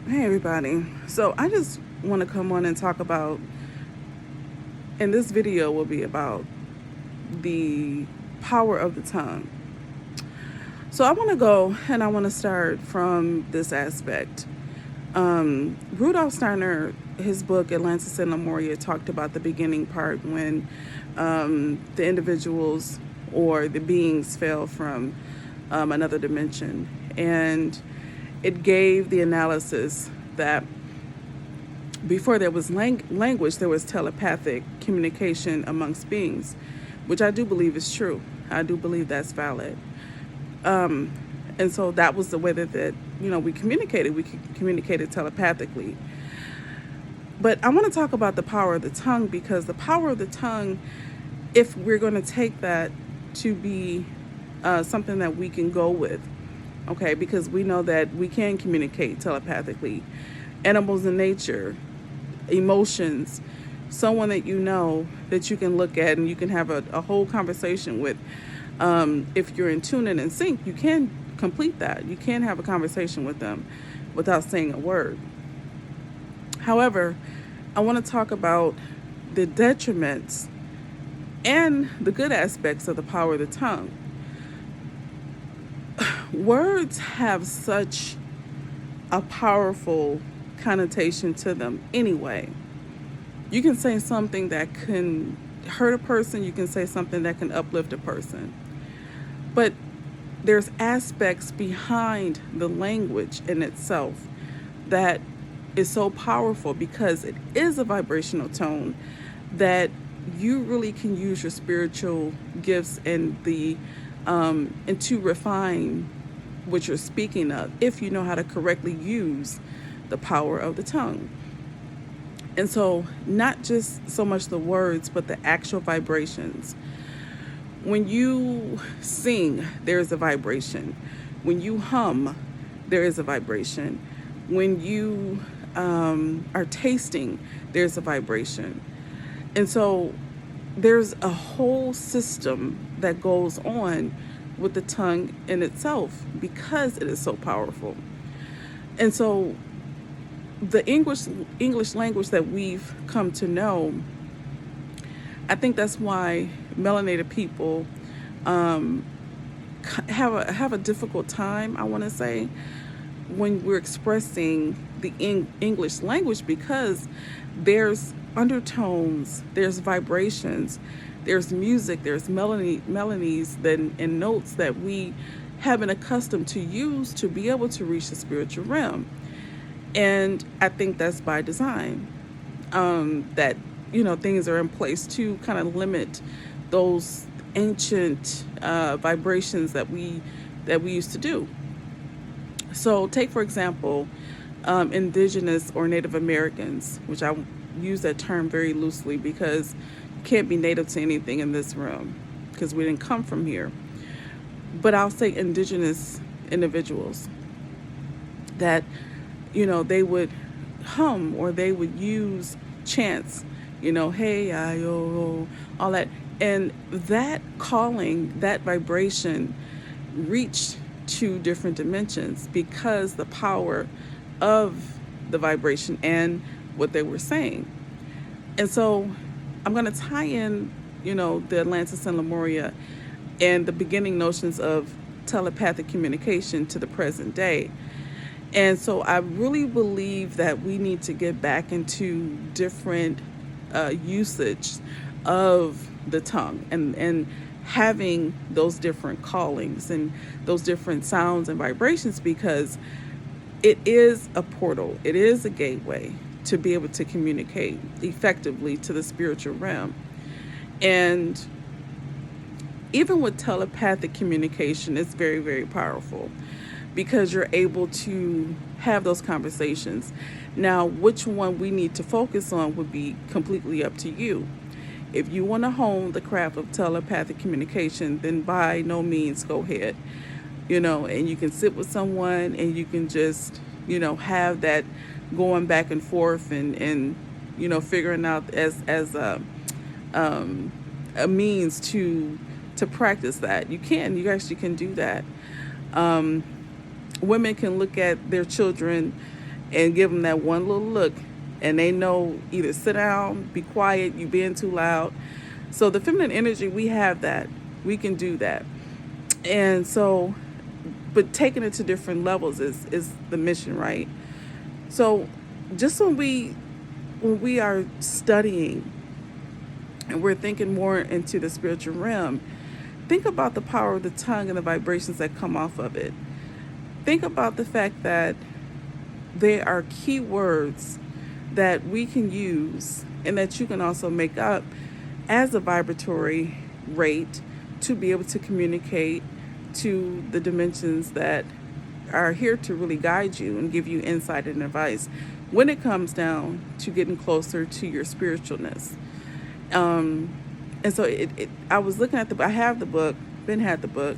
Hey everybody. So I just want to come on and talk about, and this video will be about the power of the tongue. So I want to go and I want to start from this aspect. Rudolf Steiner, his book Atlantis and Lemuria, talked about the beginning part when the individuals or the beings fell from another dimension. And it gave the analysis that before there was language, there was telepathic communication amongst beings, which I do believe is true. I do believe that's valid. Um, and so that was the way that we communicated. We communicated telepathically. But I want to talk about the power of the tongue, because the power of the tongue, if we're going to take that to be something that we can go with, okay, because we know that we can communicate telepathically. Animals in nature, emotions, someone that you know that you can look at and you can have a whole conversation with. If you're in tune and in sync, you can complete that. You can have a conversation with them without saying a word. However, I want to talk about the detriments and the good aspects of the power of the tongue. Words have such a powerful connotation to them anyway. You can say something that can hurt a person, you can say something that can uplift a person. But there's aspects behind the language in itself that is so powerful, because it is a vibrational tone that you really can use your spiritual gifts and to refine what you're speaking of, if you know how to correctly use the power of the tongue. And so not just so much the words, but the actual vibrations. When you sing, there's a vibration. When you hum, there is a vibration. When you are tasting, there's a vibration. And so there's a whole system that goes on with the tongue in itself, because it is so powerful. And so the English language that we've come to know, I think that's why melanated people have a difficult time, I want to say, when we're expressing the English language, because there's undertones, there's vibrations, there's music, there's melodies and notes that we have been accustomed to use to be able to reach the spiritual realm. And I think that's by design, that things are in place to kind of limit those ancient vibrations that we used to do. So take, for example, indigenous or Native Americans, which I use that term very loosely, because you can't be native to anything in this room because we didn't come from here. But I'll say indigenous individuals that, they would hum or they would use chants, hey, I, oh, all that. And that calling, that vibration reached to different dimensions because the power of the vibration and what they were saying. And so I'm going to tie in, the Atlantis and Lemuria and the beginning notions of telepathic communication to the present day. And so I really believe that we need to get back into different usage of the tongue and having those different callings and those different sounds and vibrations, because it is a portal, it is a gateway to be able to communicate effectively to the spiritual realm. And even with telepathic communication, it's very, very powerful, because you're able to have those conversations. Now, which one we need to focus on would be completely up to you. If you want to hone the craft of telepathic communication, then by no means go ahead. And you can sit with someone and you can just, have that going back and forth and figuring out as a means to practice that. You actually can do that. Women can look at their children and give them that one little look, and they know either sit down, be quiet, you being too loud. So the feminine energy, we have that. We can do that. And so, but taking it to different levels is the mission, right? So just when we are studying and we're thinking more into the spiritual realm, think about the power of the tongue and the vibrations that come off of it. Think about the fact that there are key words that we can use and that you can also make up as a vibratory rate to be able to communicate to the dimensions that are here to really guide you and give you insight and advice when it comes down to getting closer to your spiritualness. And so I was looking at I have the book, Ben had the book,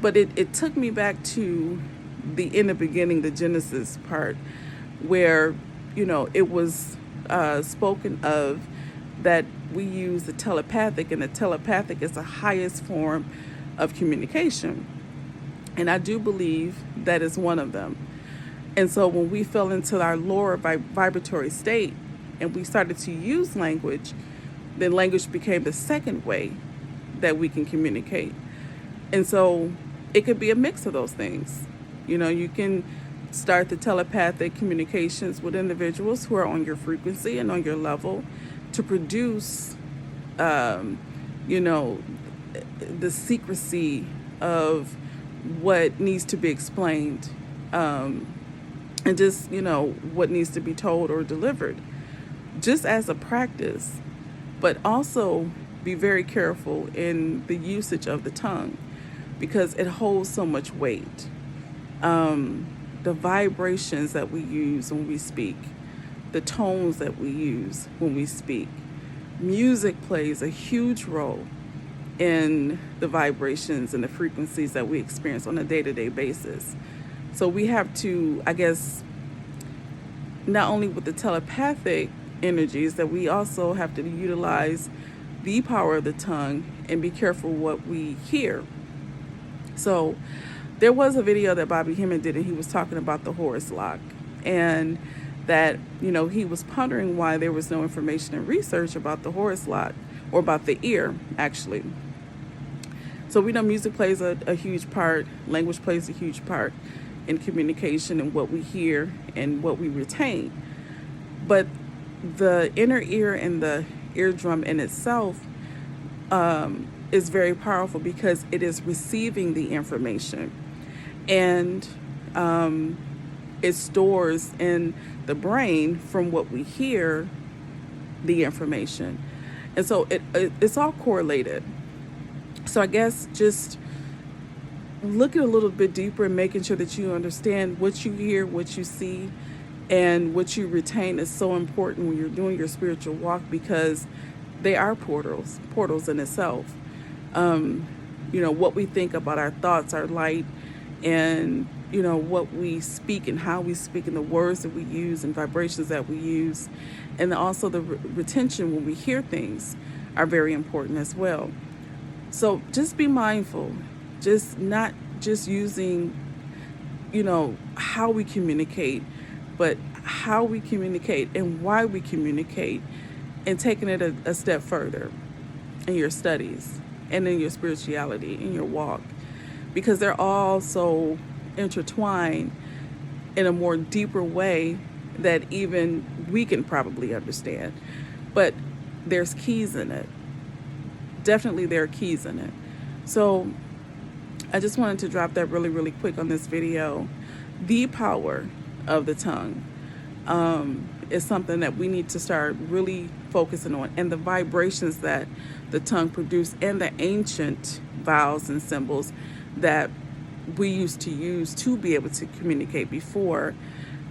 but it took me back to in the beginning, the Genesis part, where, it was spoken of that we use the telepathic, and the telepathic is the highest form of communication. And I do believe that is one of them. And so when we fell into our lower vibratory state and we started to use language, then language became the second way that we can communicate. And so it could be a mix of those things. You can start the telepathic communications with individuals who are on your frequency and on your level to produce, the secrecy of what needs to be explained, and just, what needs to be told or delivered, just as a practice. But also be very careful in the usage of the tongue because it holds so much weight. The vibrations that we use when we speak, the tones that we use when we speak. Music plays a huge role in the vibrations and the frequencies that we experience on a day-to-day basis. So we have to, I guess, not only with the telepathic energies, that we also have to utilize the power of the tongue and be careful what we hear. So there was a video that Bobby Hemming did, and he was talking about the Horus lock, and that, he was pondering why there was no information and research about the Horus lock, or about the ear, actually. So we know music plays a huge part, language plays a huge part in communication and what we hear and what we retain. But the inner ear and the eardrum in itself is very powerful because it is receiving the information, and it stores in the brain from what we hear the information. And so it's all correlated. So I guess just looking a little bit deeper and making sure that you understand what you hear, what you see, and what you retain is so important when you're doing your spiritual walk, because they are portals in itself. What we think about, our thoughts, our light, and, what we speak and how we speak and the words that we use and vibrations that we use. And also the retention when we hear things are very important as well. So just be mindful, just not just using, how we communicate, but how we communicate and why we communicate, and taking it a step further in your studies and in your spirituality, in your walk, because they're all so intertwined in a more deeper way that even we can probably understand. But there's keys in it. Definitely there are keys in it. So I just wanted to drop that really, really quick on this video. The power of the tongue is something that we need to start really focusing on, and the vibrations that the tongue produces, and the ancient vowels and symbols that we used to use to be able to communicate before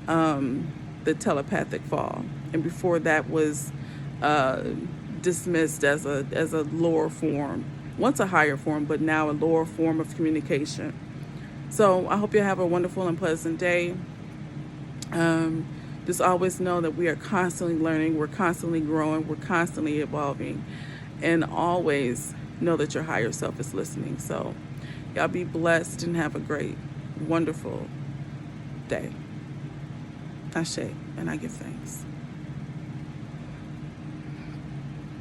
the telepathic fall, and before that was dismissed as a lower form, once a higher form, but now a lower form of communication. So I hope you have a wonderful and pleasant day. Just always know that we are constantly learning, we're constantly growing, we're constantly evolving, and always know that your higher self is listening. So y'all be blessed and have a great, wonderful day. Ashe, and I give thanks.